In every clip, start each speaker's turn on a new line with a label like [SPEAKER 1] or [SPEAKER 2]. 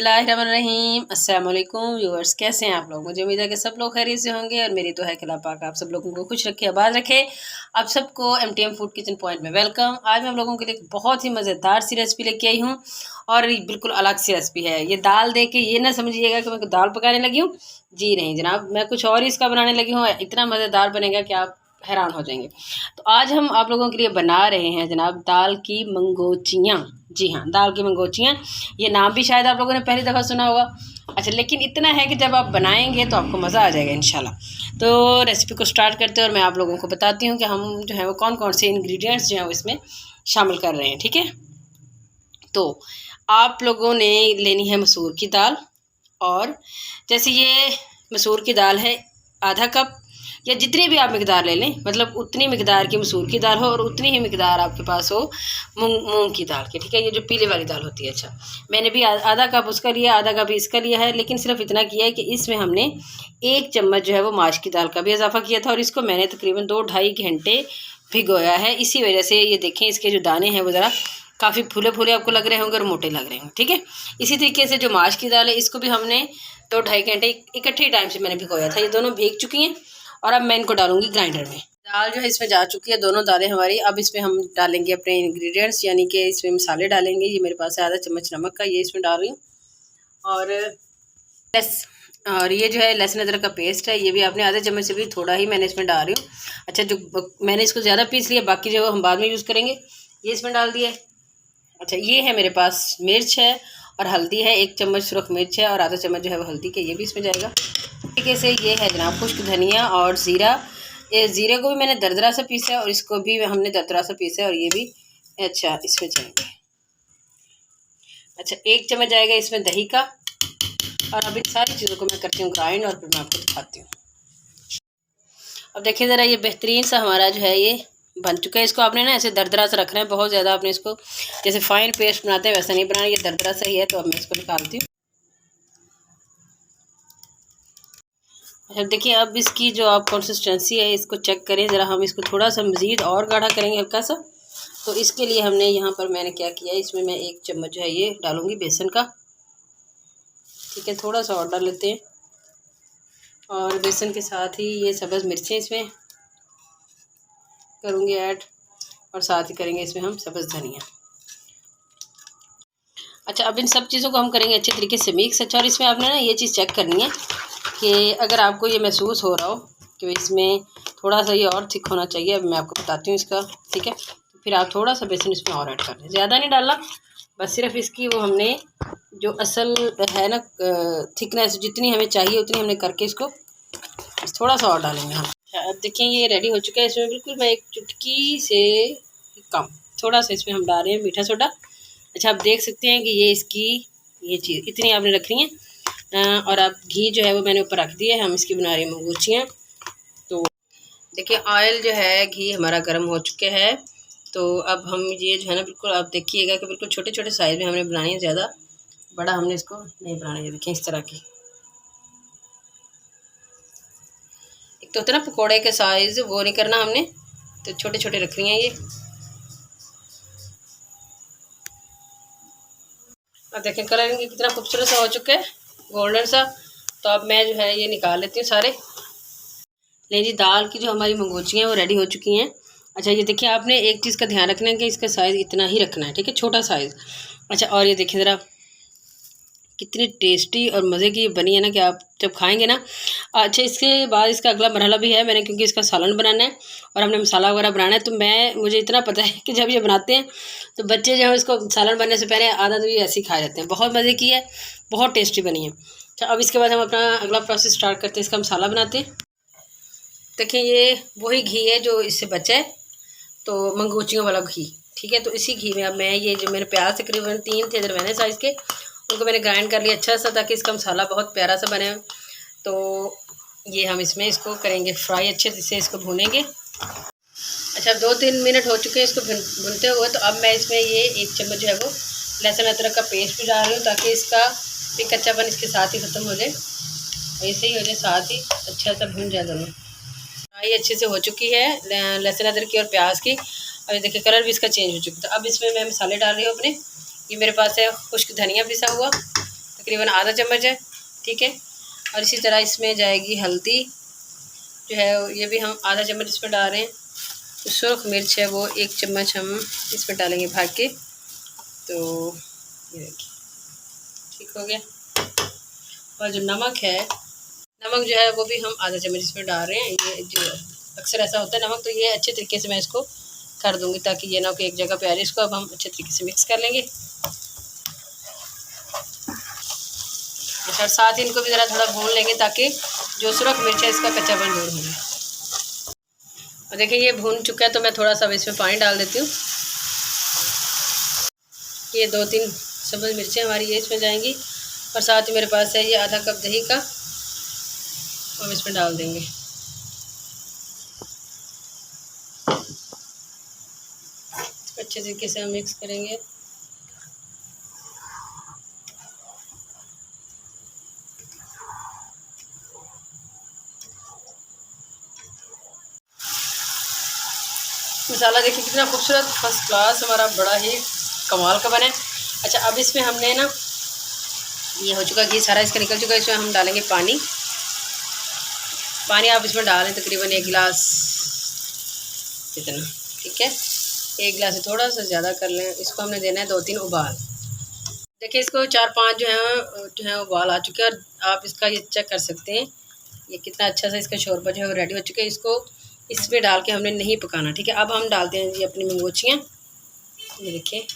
[SPEAKER 1] बिस्मिल्लाहिर्रहमानिर्रहीम। अस्सलाम वालेकुम व्यूअर्स, कैसे हैं आप लोग। मुझे उम्मीद है कि सब लोग खैरियत से होंगे और मेरी तो है कि अल्लाह पाक आप सब लोगों को खुश रखे, आबाद रखे। आप सबको MTM फूड किचन पॉइंट में वेलकम। आज मैं आप लोगों के लिए बहुत ही मज़ेदार सी रेसिपी लेके आई हूँ और बिल्कुल अलग सी रेसिपी है। ये दाल देख के ये ना समझिएगा कि मैं दाल पकाने लगी हूँ, जी नहीं जनाब, मैं कुछ और ही इसका बनाने लगी हूँ। इतना मज़ेदार बनेगा कि आप हैरान हो जाएंगे। तो आज हम आप लोगों के लिए बना रहे हैं जनाब दाल की मंगोचियाँ। जी हाँ, दाल की मंगोचियाँ। ये नाम भी शायद आप लोगों ने पहली दफ़ा सुना होगा। अच्छा, लेकिन इतना है कि जब आप बनाएंगे तो आपको मज़ा आ जाएगा इंशाल्लाह। तो रेसिपी को स्टार्ट करते हैं और मैं आप लोगों को बताती हूँ कि हम जो है वो कौन कौन से इंग्रेडिएंट्स जो हैं वो इसमें शामिल कर रहे हैं। ठीक है, तो आप लोगों ने लेनी है मसूर की दाल, और जैसे ये मसूर की दाल है आधा कप, या जितनी भी आप मिकदार ले लें, मतलब उतनी मिकदार की मसूर की दाल हो और उतनी ही मिकदार आपके पास हो मूंग की दाल की। ठीक है, ये जो पीले वाली दाल होती है। अच्छा, मैंने भी आधा कप उसका लिया, आधा कप इसका लिया है, लेकिन सिर्फ इतना किया है कि इसमें हमने 1 चम्मच जो है वो माश की दाल का भी इजाफा किया था और इसको मैंने तकरीबन 2-2.5 घंटे भिगोया है। इसी वजह से ये देखें इसके जो दाने हैं वो ज़रा काफ़ी फूले फूले आपको लग रहे होंगे और मोटे लग रहे होंगे। ठीक है, इसी तरीके से जो माश की दाल है इसको भी हमने 2-2.5 घंटे इकट्ठे टाइम से मैंने भिगोया था। ये दोनों भीग चुकी हैं और अब मैं इनको डालूंगी ग्राइंडर में। दाल जो है इसमें जा चुकी है, दोनों दालें हमारी। अब इसमें हम डालेंगे अपने इंग्रेडिएंट्स, यानी कि इसमें मसाले डालेंगे। ये मेरे पास है आधा चम्मच नमक का, ये इसमें डाल रही हूँ। और ये जो है लहसुन अदरक का पेस्ट है, ये भी आपने आधे चम्मच से भी थोड़ा ही मैंने इसमें डाल रही हूँ। अच्छा, जो मैंने इसको ज़्यादा पीस लिया, बाकी जो हम बाद में यूज़ करेंगे, ये इसमें डाल दिया है। अच्छा, ये है मेरे पास मिर्च है और हल्दी है, 1 चम्मच सुरख मिर्च है और आधा चम्मच जो है वो हल्दी के, ये भी इसमें जाएगा। तरीके से ये है जनाब खुश्क धनिया और ज़ीरा। ये ज़ीरे को भी मैंने दरदरा से पीसा है और इसको भी हमने दरदरा से पीसा है और ये भी अच्छा इसमें जाएंगे। अच्छा, 1 चम्मच जाएगा इसमें दही का। और अब इन सारी चीज़ों को मैं करती हूँ ग्राइंड और फिर मैं आपको दिखाती हूँ। अब देखिए ज़रा, ये बेहतरीन सा हमारा जो है ये बन चुका है। इसको आपने ना ऐसे दरदरा से रखना है, बहुत ज़्यादा आपने इसको जैसे फाइन पेस्ट बनाते हैं वैसा नहीं बनाना, ये दरदरा से ही है। तो अब मैं इसको निकालती हूँ। अच्छा, देखिए अब इसकी जो आप कंसिस्टेंसी है इसको चेक करें ज़रा। हम इसको थोड़ा सा मज़ीद और गाढ़ा करेंगे हल्का सा। तो इसके लिए हमने यहाँ पर मैंने क्या किया, इसमें मैं 1 चम्मच जो है ये डालूँगी बेसन का। ठीक है, थोड़ा सा और डाल लेते हैं। और बेसन के साथ ही ये सब्ज़ मिर्चें इसमें करूँगी ऐड, और साथ ही करेंगे इसमें हम सब्ज़ धनिया। अच्छा, अब इन सब चीज़ों को हम करेंगे अच्छे तरीके से मिक्स। अच्छा, और इसमें आपने ना ये चीज़ चेक करनी है कि अगर आपको ये महसूस हो रहा हो कि इसमें थोड़ा सा ये और थिक होना चाहिए, अब मैं आपको बताती हूँ इसका। ठीक है, तो फिर आप थोड़ा सा बेसन इसमें और ऐड कर दें, ज़्यादा नहीं डालना, बस सिर्फ इसकी वो हमने जो असल है ना थिकनेस जितनी हमें चाहिए उतनी हमने करके इसको थोड़ा सा और डालेंगे हम। अब देखिए ये रेडी हो चुका है। इसमें बिल्कुल मैं 1 चुटकी से कम थोड़ा सा इसमें हम डाल रहे हैं मीठा सोडा। अच्छा, आप देख सकते हैं कि ये इसकी ये चीज़ इतनी आपने रखनी है। और अब घी जो है वो मैंने ऊपर रख दिया है, हम इसकी बना रहे हैं मंगोचियाँ। तो देखिए ऑयल जो है घी हमारा गर्म हो चुके हैं। तो अब हम ये जो है ना बिल्कुल आप देखिएगा कि बिल्कुल छोटे छोटे साइज़ में हमने बनानी है, ज़्यादा बड़ा हमने इसको नहीं बनाना है। देखिए इस तरह की, एक तो होता है ना पकौड़े के साइज़, वो नहीं करना हमने, तो छोटे छोटे रख रही हैं ये। अब देखें कलर इनकी कितना खूबसूरत सा हो चुका है, गोल्डन सा। तो अब मैं जो है ये निकाल लेती हूँ सारे। नहीं जी, दाल की जो हमारी मंगोचियाँ हैं वो रेडी हो चुकी हैं। अच्छा, ये देखिए आपने एक चीज़ का ध्यान रखना है कि इसका साइज़ इतना ही रखना है। ठीक है, छोटा साइज़। अच्छा, और ये देखिए ज़रा कितनी टेस्टी और मज़े की बनी है ना कि आप जब खाएंगे ना। अच्छा, इसके बाद इसका अगला मरहला भी है मैंने, क्योंकि इसका सालन बनाना है और हमने मसाला वगैरह बनाना है। तो मुझे इतना पता है कि जब ये बनाते हैं तो बच्चे जो है इसको सालन बनने से पहले आधा तो ये ऐसे ही खा जाते हैं। बहुत मज़े की है, बहुत टेस्टी बनी है। अच्छा, अब इसके बाद हम अपना अगला प्रोसेस स्टार्ट करते हैं, इसका मसाला बनाते हैं। देखिए ये वही घी है जो इससे बचा है, तो मंगोचियों वाला घी। ठीक है, तो इसी घी में अब मैं ये जो मेरे प्याज तकरीबन 3 थे दरमियाने साइज़ के, उनको मैंने ग्राइंड कर लिया अच्छा सा, ताकि इसका मसाला बहुत प्यारा सा बने। तो ये हम इसमें इसको करेंगे फ्राई, अच्छे से इसको भूनेंगे। अच्छा, 2-3 मिनट हो चुके हैं इसको भूनते हुए। तो अब मैं इसमें ये 1 चम्मच जो है वो लहसुन अदरक का पेस्ट भी डाल रही हूँ, ताकि इसका भी कच्चापन इसके साथ ही ख़त्म हो जाए, ऐसे ही हो जाए, साथ ही अच्छा सा भून जाए दोनों। फ्राई अच्छे से हो चुकी है लहसुन अदरक की और प्याज की। अब देखिए कलर भी इसका चेंज हो चुका है। तो अब इसमें मैं मसाले डाल रही हूँ अपने। ये मेरे पास है खुश्क धनिया पिसा हुआ तकरीबन आधा चम्मच है, ठीक है। और इसी तरह इसमें जाएगी हल्दी जो है, ये भी हम आधा चम्मच इसमें डाल रहे हैं। तो सुरख मिर्च है वो 1 चम्मच हम इसमें डालेंगे भाग के। तो ये देखिए ठीक हो गया। और जो नमक है, नमक जो है वो भी हम आधा चम्मच इसमें डाल रहे हैं। ये जो अक्सर ऐसा होता है नमक, तो ये अच्छे तरीके से मैं इसको कर दूंगी ताकि ये ना कि एक जगह पे आ जाए। इसको अब हम अच्छे तरीके से मिक्स कर लेंगे। और साथ ही इनको भी ज़रा थोड़ा भून लेंगे ताकि जो सुरख मिर्च है इसका कच्चापन दूर हो जाए। और देखिए ये भून चुका है, तो मैं थोड़ा सा इसमें पानी डाल देती हूँ। ये 2-3 सब्ज़ मिर्चें हमारी ये इसमें जाएंगी। और साथ ही मेरे पास है ये आधा कप दही का, हम इसमें डाल देंगे। अच्छे तरीके से हम मिक्स करेंगे। मसाला देखिए कितना खूबसूरत फर्स्ट क्लास हमारा बड़ा ही कमाल का बना है। अच्छा, अब इसमें हमने ना ये हो चुका घी सारा इसका निकल चुका है। इसमें हम डालेंगे पानी। पानी आप इसमें डालें तकरीबन 1 गिलास इतना, ठीक है। 1 गिलास से थोड़ा सा ज़्यादा कर लें। इसको हमने देना है 2-3 उबाल। देखिए इसको 4-5 जो है उबाल आ चुके हैं। और आप इसका ये चेक कर सकते हैं ये कितना अच्छा सा इसका शोरबा जो है वो रेडी हो चुका है। इसको इसमें डाल के हमने नहीं पकाना, ठीक है। अब हम डालते हैं जी अपनी मंगोचियाँ। ये देखिए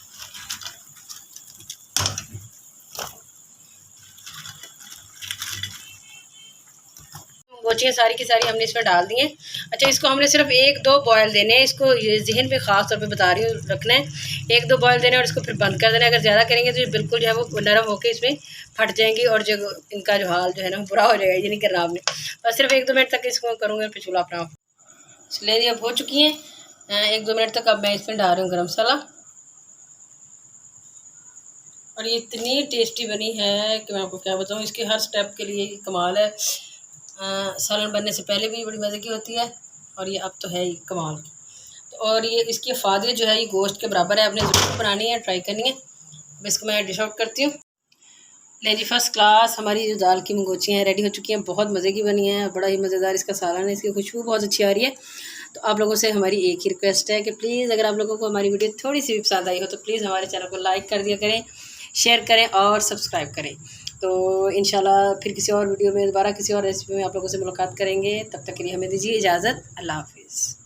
[SPEAKER 1] मंगोचियाँ सारी की सारी हमने इसमें डाल दी हैं। अच्छा, इसको हमने सिर्फ 1-2 बॉयल देने हैं। इसको ये ज़हन पे ख़ास तौर पे बता रही हूँ रखना है। 1-2 बॉयल देने और इसको फिर बंद कर देना। अगर ज़्यादा करेंगे तो ये बिल्कुल जो है वो नरम होकर इसमें फट जाएंगी और जो इनका जो हाल जो है ना बुरा हो जाएगा। ये नहीं करना आपने, बस सिर्फ 1-2 मिनट तक इसको करूँगा, फिर चूल्हा अपना चले। अब हो चुकी हैं 1-2 मिनट तक। अब मैं इसमें डाल रही हूँ गर्म मसाला। और ये इतनी टेस्टी बनी है कि मैं आपको क्या बताऊँ। इसके हर स्टेप के लिए कमाल है। सालन बनने से पहले भी बड़ी मज़े की होती है और ये अब तो है ही कमाल की। तो और ये इसकी फ़ादे जो है ये गोश्त के बराबर है। आपने ज़रूर बनानी है, ट्राई करनी है। अब इसको मैं डिश आउट करती हूँ। ले जी फर्स्ट क्लास हमारी जो दाल की मंगोचियाँ हैं रेडी हो चुकी हैं। बहुत मज़े की बनी है, बड़ा ही मज़ेदार इसका सालन है। इसकी खुशबू बहुत अच्छी आ रही है। तो आप लोगों से हमारी एक ही रिक्वेस्ट है कि प्लीज़ अगर आप लोगों को हमारी वीडियो थोड़ी सी भी पसंद आई हो तो प्लीज़ हमारे चैनल को लाइक कर दिया करें, शेयर करें और सब्सक्राइब करें। तो इंशाल्लाह फिर किसी और वीडियो में दोबारा किसी और रेसिपी में आप लोगों से मुलाकात करेंगे। तब तक के लिए हमें दीजिए इजाज़त। अल्लाह हाफ़िज़।